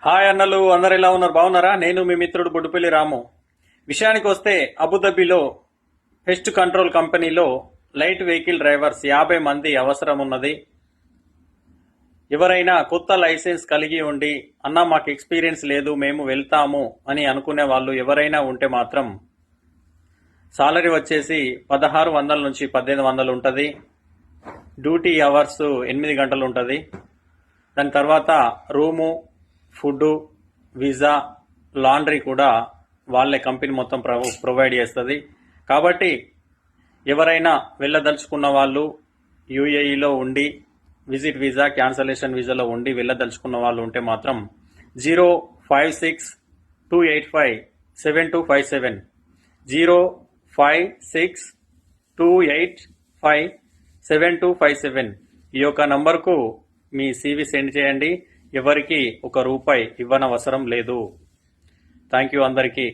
Hi అన్నలు, అందరు ఎలా ఉన్నారు? బాగున్నారా? నేను మీ మిత్రుడు బొడ్డుపల్లి రాము. విషయానికి వస్తే అబుదాబిలో పెస్ట్ కంట్రోల్ కంపెనీలో లైట్ వెహికల్ డ్రైవర్స్ 50 మంది అవసరం ఉన్నది. ఎవరైనా కొత్త లైసెన్స్ కలిగి ఉండి అన్న మాకు ఎక్స్పీరియన్స్ లేదు, మేము వెళ్తాము అని అనుకునే వాళ్ళు ఎవరైనా ఉంటే మాత్రం సాలరీ వచ్చేసి 1600 నుంచి 1800 ఉంటుంది. డ్యూటీ అవర్స్ 8 గంటలు ఉంటుంది. దాని తర్వాత రూము, ఫుడ్, వీసా, లాండ్రీ కూడా వాళ్ళే కంపెనీ మొత్తం ప్రొవైడ్ చేస్తుంది. కాబట్టి ఎవరైనా వెళ్ళదలుచుకున్న వాళ్ళు యూఏఈలో ఉండి విజిట్ వీసా, క్యాన్సలేషన్ వీసాలో ఉండి వెళ్ళదలుచుకున్న వాళ్ళు ఉంటే మాత్రం 056-285-7257 056-285-7257 ఈ యొక్క నంబర్కు మీ CV సెండ్ చేయండి. ఎవరికి ₹1 ఇవ్వనవసరం లేదు. థ్యాంక్ యూ అందరికీ.